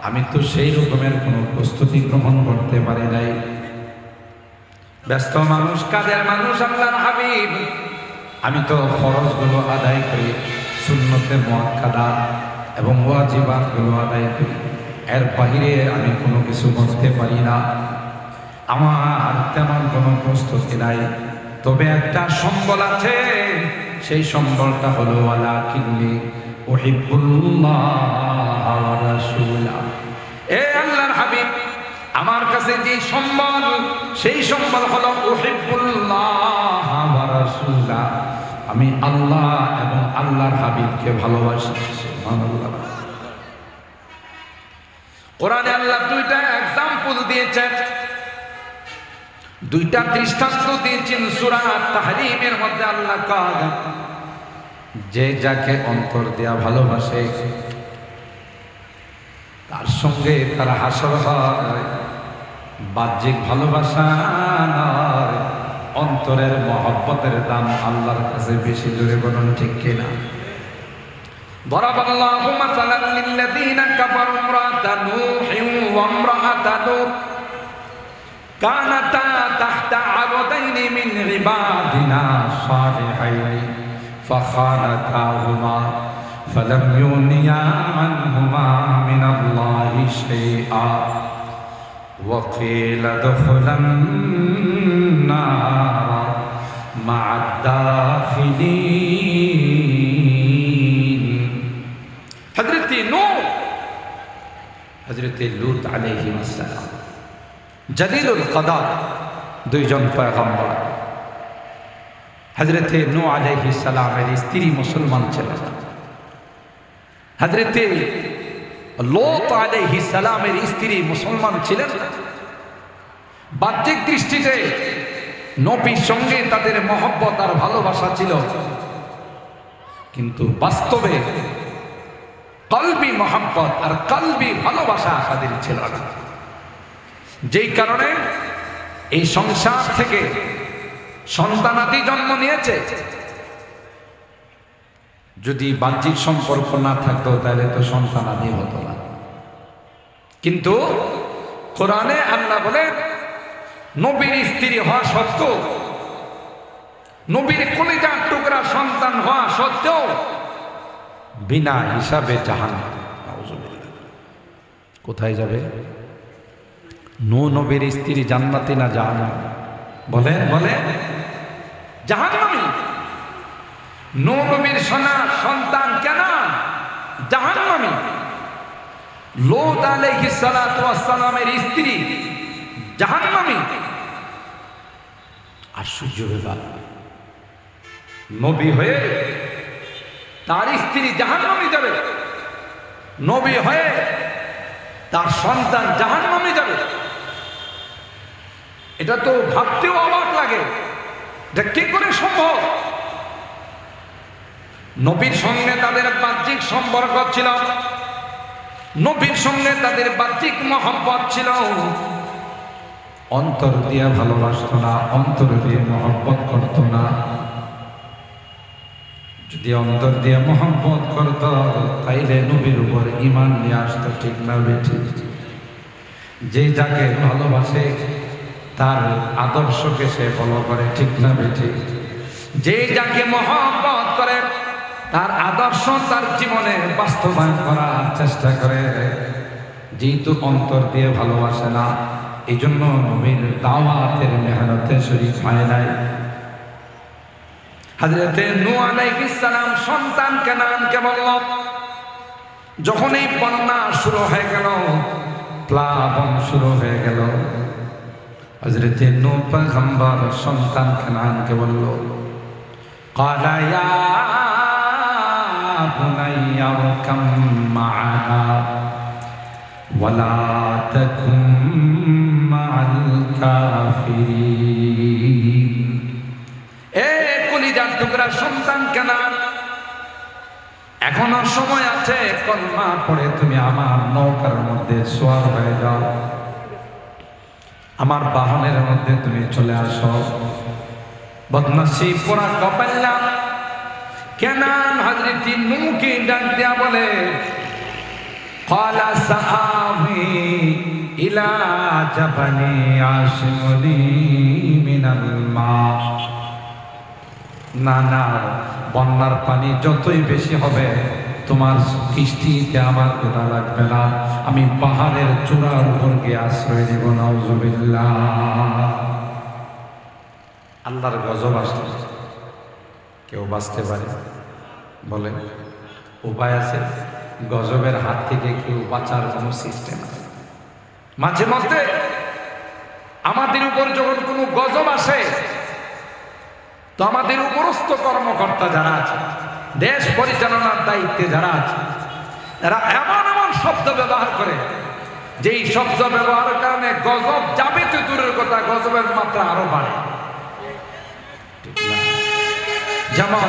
A: আমি তো সেই রকমের কোনো প্রস্তুতি গ্রহণ করতে পারি নাই। ব্যস্ত মানুষ, কাজের মানুষ আল্লাহর হাবিব, আমি তো ফরজগুলো আদায় করি, সুন্নতে মুআক্কাদা এবং ওয়াজিবাতগুলো আদায় করি, এর বাহিরে আমি কোনো কিছু করতে পারি না। আমার তেমন কোনো প্রস্তুতি নাই। তবে একটা সম্বল আছে, সেই সম্বলটা হলো ওয়ালাকিন্নী উহিব্বুল্লাহ ওয়া রাসূলা। এ আল্লাহর হাবিব, আমার কাছে যে সম্বল, সেই সম্বল হলো উহিব্বুল্লাহ ওয়া রাসূলা, আমি আল্লাহ এবং আল্লাহর হাবিবকে ভালোবাসি। সুবহানাল্লাহ। কোরআনে আল্লাহ দুইটা এক্সাম্পল দিয়েছেন, দুইটা দৃষ্টান্ত দিয়েছেন। সূরা তাহরিমের মধ্যে আল্লাহ কয়, যে যাকে অন্তর দেয়া ভালোবাসে তার সঙ্গে তার হাসর হয়। বাহ্যিক ভালোবাসা নয়, অন্তরের মহব্বতের দাম আল্লাহর কাছে বেশি। জোরে বলুন ঠিক কিনা? দরাবাল্লাহু মাসালান লিল্লাযীনা কাফারু ইমরাতা নূহিন ওয়া ইমরাতা লূত কানাতা তাহতা আবদাইনি মিন ইবাদিনা সালিহাইনি ফাখানাতাহুমা ফালাম ইউনিয়া আনহুমা মিনাল্লাহি শাইআ ওয়া কিলা দুখুলান নার মা'আদ দাখিলিন। হযরতে নূহ, হযরতে লূত আলাইহিস সালাম, জলিলুল কদর দুইজন পয়গম্বর। হযরতে নূহ আলাইহিস সালামের স্ত্রী মুসলমান ছিলেন, হযরতে লূত আলাইহিস সালামের স্ত্রী মুসলমান ছিলেন। বাহ্যিক দৃষ্টিতে নবীর সঙ্গে তাদের মহব্বত আর ভালোবাসা ছিল, কিন্তু বাস্তবে কলবি মহব্বত আর কলবি ভালোবাসা তাদের ছিল না। যেই কারণে এই সংসার থেকে সন্তানাদি জন্ম নিয়েছে। যদি বাহ্যিক সম্পর্ক না থাকতো তাহলে তো সন্তানাদি হতো না। কিন্তু কোরআনে আল্লাহ বলে, নবীর স্ত্রী হওয়া সত্ত্বেও নবীর কলিজার টুকরা সন্তান হওয়া সত্ত্বেও বিনা হিসাবে জাহান্নামে। নাউজুবিল্লাহ। কোথায় যাবে? নবীর স্ত্রী জান্নাতি না জাহান্নামী? বলেন বলেন। জাহান্নামী। নবীর সন্তান কেন জাহান্নামী? লূত আলাইহিস সালাতু ওয়াস সালামের স্ত্রী জাহান্নামী। আশ্চর্য ব্যাপার, নবী হয়ে তার স্ত্রী জাহান্নামে যাবে, নবী হয়ে তার সন্তান জাহান্নামে যাবে। এটা তো ভাবতেও অবাক লাগে, এটা কি করে সম্ভব? নবীর সঙ্গে তাদের বাহ্যিক সম্পর্ক ছিল, নবীর সঙ্গে তাদের বাহ্যিক মহব্বত ছিল, অন্তর দিয়ে ভালোবাসত না, অন্তর দিয়ে মহব্বত করত না। যদি অন্তর দিয়ে মহব্বত করত তাইলে নবীর উপর ঈমান নিয়ে আসতো, ঠিক না বেঠিক? যে যাকে ভালোবাসে তার আদর্শকে সে ফলো করে, ঠিক না বেঠিক? যে যাকে মহব্বত করে তার আদর্শ তার জীবনে বাস্তবায়ন করার চেষ্টা করে। যেহেতু অন্তর দিয়ে ভালোবাসে না, এই জন্য নবীর দাওয়াতের মেহনতে শরীক হয় নাই। হযরতে নূহ আলাইহিস সালাম সন্তান কেনানকে বলল, যখন এই বন্যা শুরু হয়ে গেল, প্লাবন শুরু হয়ে গেল, হযরতে নূহ পয়গম্বর সন্তান কেনানকে বলল, ক্বালা ইয়া বুনাইয়া আরকাম মা'আনা ওয়ালা তাকুম মা'আল কাফিরিন। এ কলিজার টুকরা সন্তান কেনান, এখনো সময় আছে, কলমা পড়ে তুমি আমার নৌকার মধ্যে সওয়ার হয়ে যাও, আমার বাহনের মধ্যে তুমি চলে আসো। বদমাশি পোড়া কপাল্লা কেনান হযরত নূহকে ডাক দিয়া বলে, ক্বালা সাআবি ইলা জাবালি আশমুনি মিনাল মা। না না, বন্যার পানি যতই বেশি হবে তোমার কিস্তিতে আমার গোটা লাগবে না, আমি পাহাড়ের চূড়ার উপর গিয়ে আশ্রয় নেব। নাউজুবিল্লাহ। আল্লাহর গজব আসলে কেউ বাঁচতে পারে? বলে উপায় আছে? গজবের হাত থেকে কেউ বাঁচার কোনো সিস্টেম আছে? মাঝে মধ্যে আমাদের উপর যখন কোনো গজব আসে, তো আমাদের উপরস্থ কর্মকর্তা যারা আছে, দেশ পরিচালনার দায়িত্বে যারা আছে, এরা এমন এমন শব্দ ব্যবহার করে, যেই শব্দ ব্যবহারের কারণে গজব যাবে তো দূরের কথা, গজবের মাত্রা আরো বাড়ে। যেমন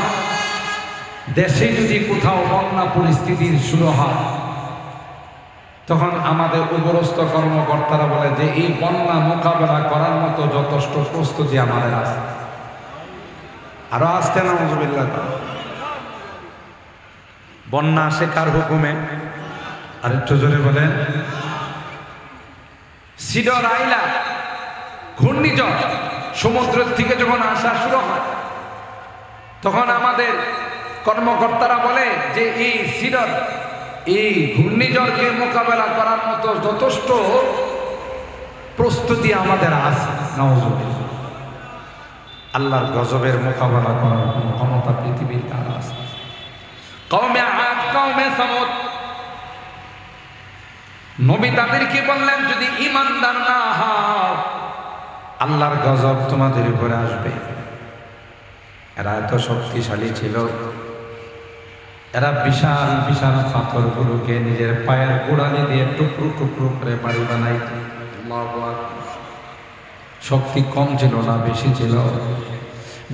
A: দেশে যদি কোথাও বন্যা পরিস্থিতির শুরু হয়, তখন আমাদের উপরস্থ কর্মকর্তারা বলে যে এই বন্যা মোকাবেলা করার মতো যথেষ্ট প্রস্তুতি আমাদের আছে। আরো আসতে না, নাউজুবিল্লাহ। বন্যা আসে কার হুকুমে? আর একটু জোরে বলেন। সিডর আইলা ঘূর্ণিঝড় সমুদ্র থেকে যখন আসা শুরু হয়, তখন আমাদের কর্মকর্তারা বলে যে এই সিডর, এই ঘূর্ণিঝড়কে মোকাবেলা করার মতো যথেষ্ট প্রস্তুতি আমাদের আছে। নাউজুবিল্লাহ। আল্লাহর গজবের মোকাবেলা করার কোনো ক্ষমতা পৃথিবীর কার আছে? কওমে আদ, কওমে সামুদ, নবী তাদেরকে বললেন যদি ঈমানদার না হও আল্লাহর গজব তোমাদের উপরে আসবে। এরা এত শক্তিশালী ছিল, এরা বিশাল বিশাল পাথরগুলোকে নিজের পায়ের গোড়ালি দিয়ে টুকরো টুকরো করে বাড়ি বানাইত। আল্লাহু আকবার। শক্তি কম ছিল না, বেশি ছিল।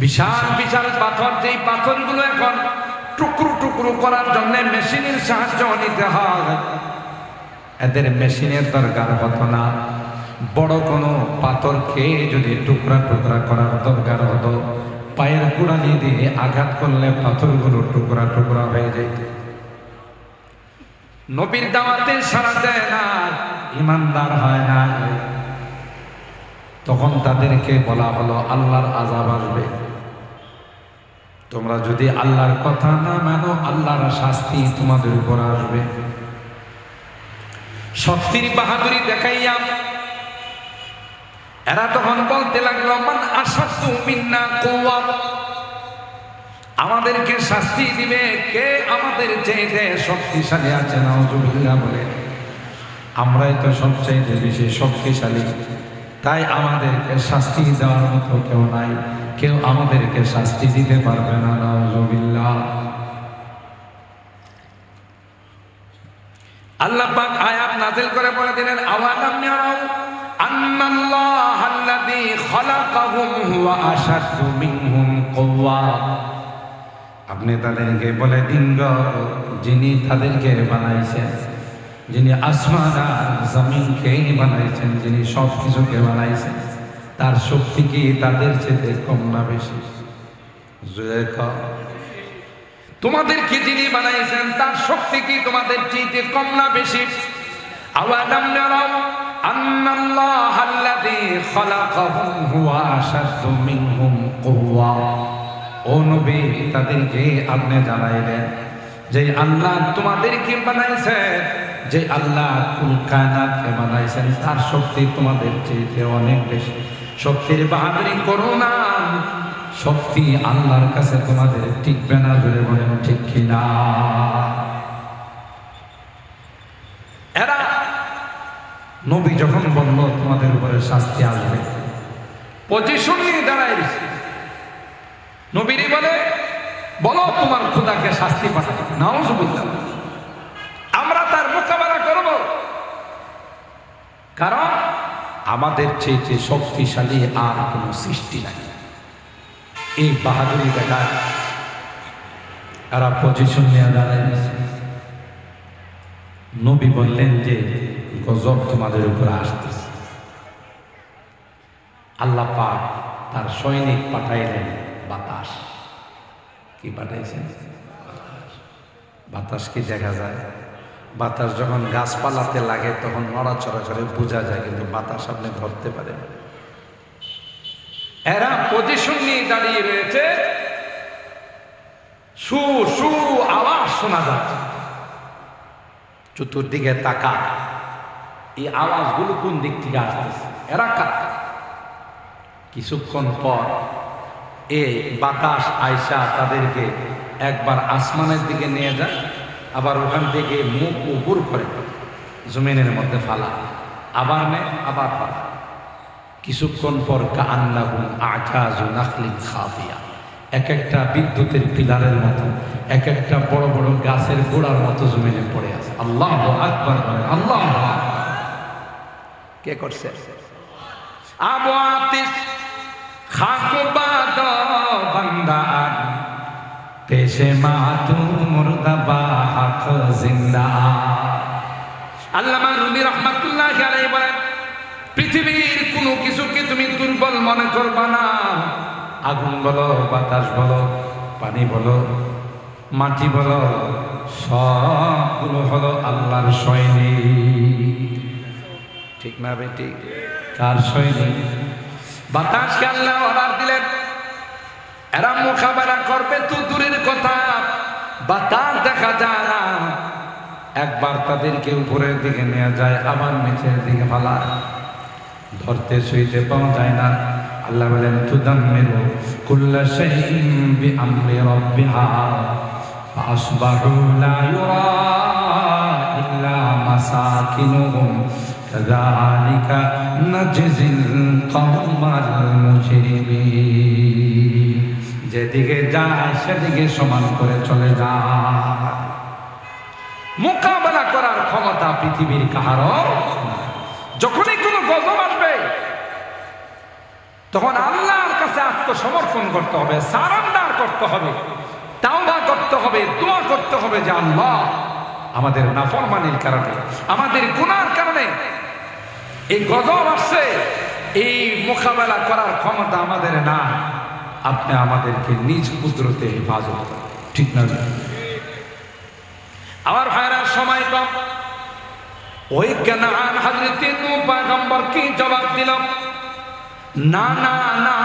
A: বিশাল বিশাল পাথর, যেই পাথরগুলো এখন টুকরো টুকরো করার জন্য মেশিনের সাহায্য নিতে হয়, এদের মেশিনের দরকার হতো না। বড় কোনো পাথরকে যদি টুকরা টুকরা করার দরকার হতো, পায়ের গোড়ালি দিয়ে আঘাত করলে পাথরগুলো টুকরা টুকরা হয়ে যেত। নবীর দাওয়াতে সাড়া দেয় না, ঈমানদার হয় না, তখন তাদেরকে বলা হলো আল্লাহর আযাব আসবে। তোমরা যদি আল্লাহর কথা না মানো আল্লাহর শাস্তি তোমাদের উপর আসবে। শক্তির বাহাদুরি দেখাইয়া এরা তখন বলতে লাগলো, মান আশাদ্দু মিন্না কুওয়া, আমাদেরকে শাস্তি দিবে কে আমাদের চেয়ে শক্তিশালী আছে? নাউযুবিল্লাহ বলে, আমরাই তো সবচেয়ে বেশি শক্তিশালী, তাই আমাদেরকে শাস্তি দেওয়ার মতো কেউ নাই, কেউ আমাদেরকে শাস্তি দিতে পারবে না। নাউযুবিল্লাহ। আল্লাহ পাক আয়াত নাযিল করে বলে দিলেন, আওয়ালাম ইয়ারাউ আন্নাল্লাহাল্লাযী খালাকাহুম হুয়া আশাদ্দু মিনহুম কুওয়া, আপনি তাদেরকে বলে দিন গো, যিনি তাদেরকে বানাইছেন, যিনি আসমান আর জমিনকে বানাইছেন, যিনি সব কিছুকে বানাইছেন, তার শক্তি কি তাদের চেয়ে কম না বেশি? তোমাদেরকে যিনি বানাইছেন তার শক্তি কি তোমাদের চেয়ে কম না বেশি? আওয়ালাম ইয়ারাউ আন্নাল্লাহাল্লাযী খালাকাহুম হুয়া আশাদ্দু মিনহুম কুওয়া, ও নবী তাদেরকে আপনি জানাইলেন যে আল্লাহ তোমাদেরকে বানাইছেন, যে আল্লাহ কুল কায়নাতকে বানাইছেন তার শক্তি তোমাদের চেয়ে অনেক বেশি। শক্তির বাহাদুরি করো না, শক্তি আল্লাহর কাছে তোমাদের টিকবে না। জোরে বলেন ঠিক কিনা? এরা নবী যখন বলল তোমাদের উপরে শাস্তি আসবে, পজিশন নিয়ে দাঁড়ায় গেছে। নবীরই বলে, বলো তোমার খোদাকে শাস্তি পাঠাবে। নাউযুবিল্লাহ। আমরা তার মোকাবেলা করব, কারণ আমাদের চেয়ে শক্তিশালী আর কোনো সৃষ্টি নাই। এই বাহাদুরি দেখায় এরা পজিশন নিয়ে দাঁড়ায় গেছে। নবী বললেন যে গজব তোমাদের উপরে আসতেছে। আল্লাহ পাক তার সৈনিক পাঠাইলেন বাতাস। কি পাঠাইছেন? বাতাস কি দেখা যায়? বাতাস যখন গাছপালাতে লাগে তখন নড়াচড়া করে বোঝা যায়, কিন্তু বাতাস আপনি ধরতে পারেন। এরা পজিশন নিয়ে দাঁড়িয়ে রয়েছে, সু সু আওয়াজ শোনা যাচ্ছে। চতুর্দিকে তাকা, এই আওয়াজগুলো কোন দিক থেকে আসতেছে? এরা কাকা। কিছুক্ষণ পর এই বাতাস আয়সা তাদেরকে একবার আসমানের দিকে নিয়ে যায়, আবার ওখান থেকে মুখ উপর করে জমিনের মধ্যে ফালা, আবার নেয়, আবার ফালা। কিছুক্ষণ পর কাআন্নাহুম আ'জাযু নাখলিন খাবিয়া, এক একটা বিদ্যুতের পিলারের মতো, এক একটা বড় বড় গাছের গোড়ার মতো জমিনে পড়ে আছে। আল্লাহু আকবার বলেন। আল্লাহু আকবার। কে করছে? আবু আতিস খাকুবাদ বান্দান পেশে মাতু মুর্দাবা হক জিন্দা। আল্লামা রুমি রাহমাতুল্লাহি আলাইহি বলেন, পৃথিবীর কোনো কিছুকে তুমি দুর্বল মনে করবা না। আগুন বলো, বাতাস বলো, পানি বলো, মাটি বলো, সবগুলো হলো আল্লাহর সৈনিক। ঠিক না বেটি? কার সৈনিক? বাতাসকে আল্লাহ অর্ডার দিলেন, এরা মোকাবেলা করবে তো দূরের কথা, বাতাস দেখা যায় না। একবার তাদেরকে উপরের দিকে নিয়ে যায়, আবার নিচের দিকে ফালায়, ধরতে শুইতে পাওয়া যায় না। আল্লাহ বলেন, তুদাম্মিরু কুল্লা শাইইন বিআমরি রাব্বিহা ফাসবাহু লা ইউরা ইল্লা মাসাকিনুহুম কাযালিকা নাজজিল কওমাল মুজরিমিন। যেদিকে যায় সেদিকে সমান করে চলে যায়। মোকাবেলা করার ক্ষমতা পৃথিবীর কারো। যখনই কোনো গজব আসবে তখন আল্লাহর কাছে আত্মসমর্পণ করতে হবে, সারেন্ডার করতে হবে, তাওবা করতে হবে, দোয়া করতে হবে যে আল্লাহ, আমাদের নাফরমানির কারণে, আমাদের গুনার কারণে এই গজব আসছে, এই মোকাবেলা করার ক্ষমতা আমাদের না, আপনি আমাদেরকে নিজ কুদরতে হেফাজত করেন। ঠিক না? আমার ভাইরা সময় কম। ওই কানান হযরত নূহ পয়গম্বর কি জবাব দিল? না না না,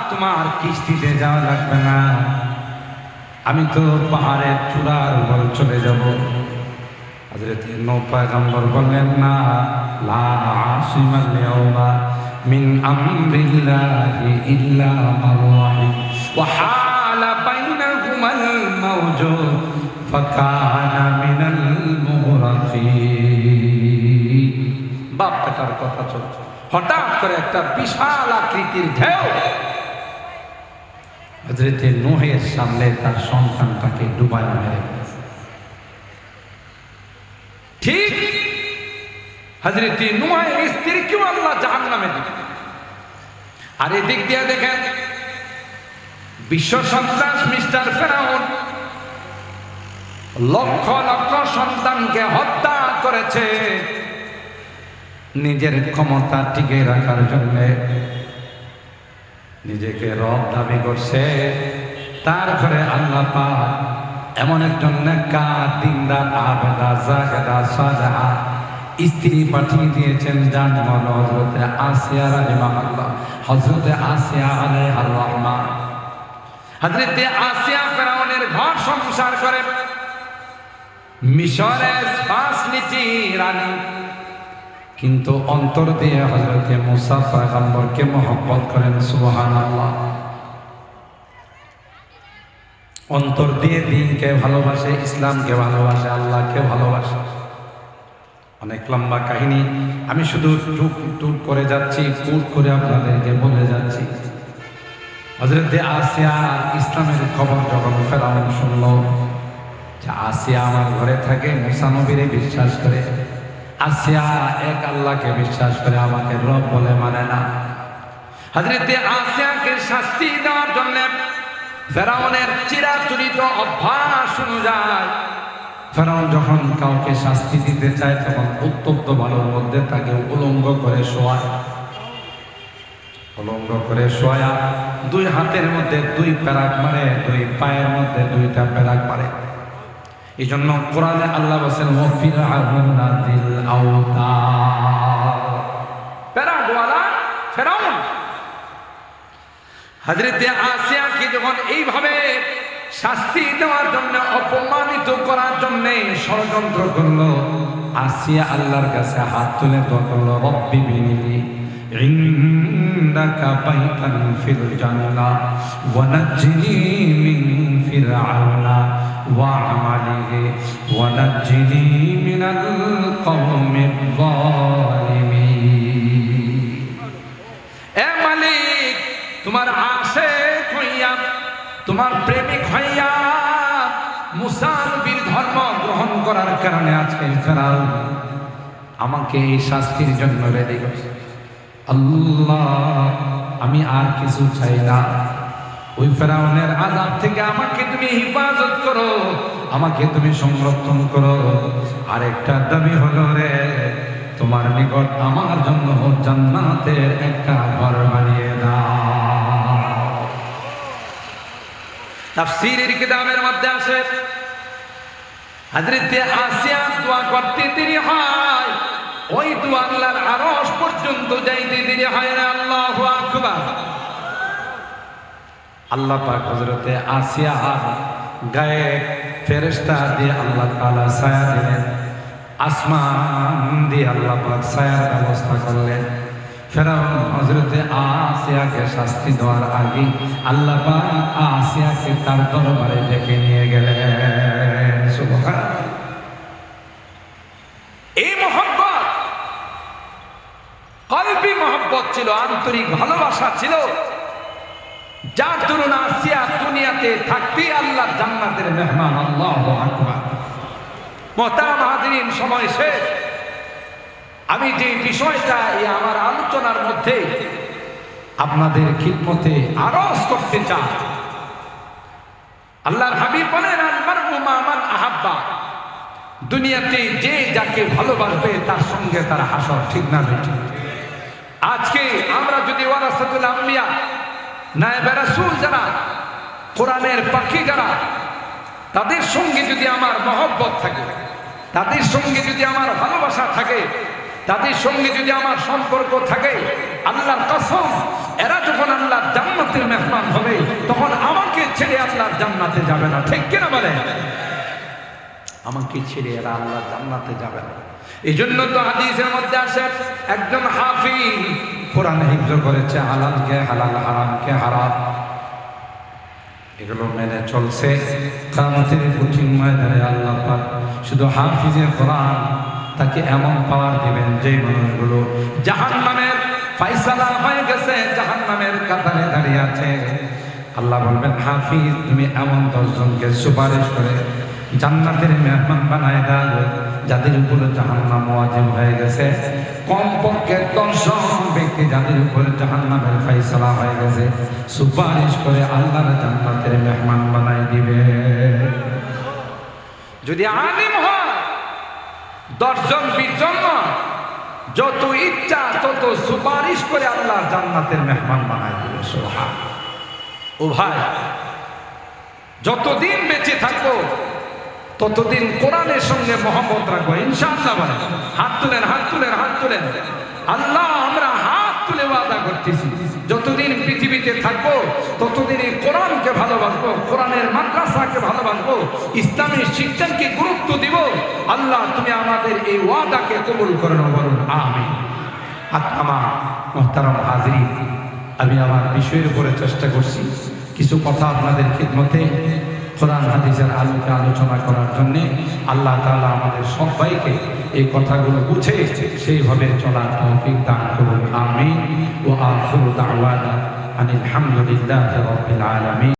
A: তোমার কিস্তিতে যাওয়া লাগবে না, আমি তো পাহাড়ের চূড়ার উপর চলে যাব। হযরত নূহ পয়গম্বর বললেন, না, লা আসিমাল ইয়াওমা মিন আমরিল্লাহি ইল্লা মান রাহিম ওয়া হালা বাইনাহুমাল মাওজু ফাকানা মিনাল মুগরাকিন। বাপ বেটার কথা চলছে, হঠাৎ করে একটা বিশাল আকৃতির ঢেউ হযরত নূহের সামনে তার সন্তানটাকে ডুবায় মেরে ফেলেছে। ঠিক হযরত নূহের স্ত্রীকেও আল্লাহ জাহান্নামে দিবেন। আর এদিক দিয়ে দেখেন বিশ্ব সন্ত্রাস মিস্টার ফেরাউন লক্ষ লক্ষ সন্তানকে হত্যা করেছে নিজের ক্ষমতা টিকে রাখার জন্য। নিজেকে রব দাবি করছে, তার ঘরে আল্লাহ পাক এমন একজন নেককার দিনদার আবেদা জাহেদা সালেহা স্ত্রী পাঠিয়ে দিয়েছেন, যার নাম হযরত আসিয়া রাহিমাহুল্লাহ। হযরত আসিয়া আলাইহার রহমা। হযরত আসিয়া ফেরাউনের ঘর সংসার করে মিশরের ফাসলিটি রানী, কিন্তু অন্তর দিয়ে হযরত মুসা পয়গম্বরকে মহব্বত করেন। সুবহানাল্লাহ। অন্তর দিয়ে দ্বীনকে ভালোবাসে, ইসলামকে ভালোবাসে, আল্লাহকে ভালোবাসে। অনেক লম্বা কাহিনী, আমি শুধু টুক টুক করে যাচ্ছি, টুক করে আপনাদেরকে বলে যাচ্ছি। হযরত আসিয়া ইসলামের খবর যখন ফেরাউন শুনল যে আসিয়া আমার ঘরে থাকে, মুসা নবীরে বিশ্বাস করে, আসিয়া এক আল্লাহকে বিশ্বাস করে, আমাকে রব বলে মানে না। হযরত আসিয়াকে শাস্তি দেওয়ার জন্য ফেরাউনের চিরাচরিত অভ্যাস অনুযায়ী ফেরাউন যখন কাউকে শাস্তি দিতে চায় তখন উত্তপ্ত বালুর মধ্যে তাকে উলঙ্গ করে শোয়ায়। উলঙ্গ করে শোয়া দুই হাতের মধ্যে দুই পেরাক মারে, দুই পায়ের মধ্যে দুইটা পেরাক মারে। এই জন্য কোরআনে আল্লাহ বলেন ওয়াফিরআউনা যিল আওতার, পেরাকওয়ালা ফেরাউন। হযরত আসিয়াকে যখন এইভাবে শাস্তি দেওয়ার জন্য, অপমানিত করার জন্য ষড়যন্ত্র করলো, আসিয়া আল্লাহর কাছে হাত তুলে দোয়া করলো, রব্বি বিনি ইনদাকা বাইতান ফিল জান্নাহ ওয়া নাজ্জিনি মিন ফিরআউনা ওয়া আমালিহি ওয়া নাজ্জিনি মিনাল কওমিজ যালিমিন। এ মালিক, তোমার আশিক হইয়া, তোমার প্রেমিক হইয়া মুসা নবীর ধর্ম গ্রহণ করার কারণে আজকে ফেরাউন আমাকে এই শাস্তির জন্য রেডি করছে। আল্লাহ, আমি আর কিছু চাই না, ওই ফেরাউনের আযাব থেকে আমাকে তুমি হেফাজত করো, আমাকে তুমি সংরক্ষণ করো। আরেকটা দাবি হলো রে, তোমার নিকট আমার জন্য জান্নাতের একটা ঘর বানিয়ে দাও। তাফসীরের কিতাবের মধ্যে আছে হযরত আসিয়া দোয়া করতে দেরি হয়, ওই দোয়া আল্লাহর আরশ পর্যন্ত যাইতে দেরি হয় না। আল্লাহু আকবার। আল্লাহ পাক হযরত আসিয়া গায়ে ফেরেশতা দিয়ে আল্লাহ তাআলা ছায়া দিলেন, আসমান দিয়ে আল্লাহ পাক ছায়ার ব্যবস্থা করলেন। ফেরাউন হযরত আসিয়াকে শাস্তি দেওয়ার আগে আল্লাহ পাক আসিয়াকে তার দরবারে ডেকে নিয়ে গেলেন। সুবহানাল্লাহ। এই মহব্বত কলবি মহব্বত ছিল, আন্তরিক ভালোবাসা ছিল, যার দরুন আসিয়া দুনিয়াতে থাকতেই আল্লাহর জান্নাতের মেহমান। আল্লাহু আকবার। মুহতারাম হাজিরিন, সময় শেষ। আমি যে বিষয়টা এই আমার আলোচনার মধ্যে আপনাদের খিদমতে আরজ করতে চাই, আল্লাহর হাবিব বলেন আল মারউ মা মান আহাব্বা, দুনিয়াতে যে যাকে ভালোবাসবে তার সঙ্গে তার হাসর, ঠিক না বেঠিক? আজকে আমরা যদি ওয়ারাসাতুল আম্বিয়া, নায়েবে রাসূল যারা, কোরআনের পাখি যারা, তাদের সঙ্গে যদি আমার মহব্বত থাকে, তাদের সঙ্গে যদি আমার ভালোবাসা থাকে, তাদের সঙ্গে যদি আমার সম্পর্ক থাকে, আল্লাহর কসম এরা যখন আল্লাহর জান্নাতের মেহমান হবে তখন আমাকে ছেড়ে আল্লাহর জান্নাতে যাবে না। ঠিক কিনা বলেন? আমাকে ছেড়ে এরা আল্লাহর জান্নাতে যাবে না। এই জন্য তো হাদিসের মধ্যে আসে, একজন হাফিজ কোরআন হিফজ করেছে, হালালকে হালাল, হারামকে হারাম, এগুলো মেনে চলছে। কিয়ামতের কঠিন ময়দানে আল্লাহ পাক শুধু হাফিজে কোরআন তাকে এমন পাওয়ার দিবেন যে মানুষগুলো জাহান্নামের ফয়সালা হয়ে গেছে, জাহান্নামের কাতারে দাঁড়িয়ে আছে, আল্লাহ বলবেন হাফিজ তুমি এমন 10 জনকে সুপারিশ করে জান্নাতের মেহমান বানায় দাও যাদের উপরে জাহান্নাম ওয়াজিব হয়ে গেছে। কমপক্ষে 10 জন ব্যক্তি যাদের উপরে জাহান্নামের ফয়সালা হয়ে গেছে সুপারিশ করে আল্লাহর জান্নাতের মেহমান বানায় দিবে। যদি আলিম হয় 10 জন 20 জন যত ইচ্ছা তত সুপারিশ করে আল্লাহর জান্নাতের মেহমান বানায় দিবে। সুবহানাল্লাহ। ও ভাই, যতদিন বেঁচে থাকবো ততদিন কোরআনের সঙ্গে মহব্বত রাখবো ইনশাআল্লাহ। বলেন হাত তুলেন, হাত তুলেন, হাত তুলেন। আল্লাহ আমরা হাত তুলে ওয়াদা করতেছি যতদিন পৃথিবীতে থাকবো ততদিন এই কোরআনকে ভালোবাসবো, কোরআনের মাদ্রাসাকে ভালোবাসবো, ইসলামী শিক্ষাকে গুরুত্ব দিব। আল্লাহ তুমি আমাদের এই ওয়াদাকে কবুল করে নাও, বলুন আমিন। আমার মুহতারাম হাজিরিন, আমি আমার বিষয়ের উপরে চেষ্টা করছি কিছু কথা আপনাদের খিদমতে কোরআন হাদিসের আলোকে আলোচনা করার জন্য। আল্লাহ তাআলা আমাদের সবাইকে এই কথাগুলো বুঝে সেইভাবে চলার তৌফিক দান করুন, আমিন। ওয়া আখিরু দাওয়ানা আনিল হামদুলিল্লাহি রাব্বিল আলামিন।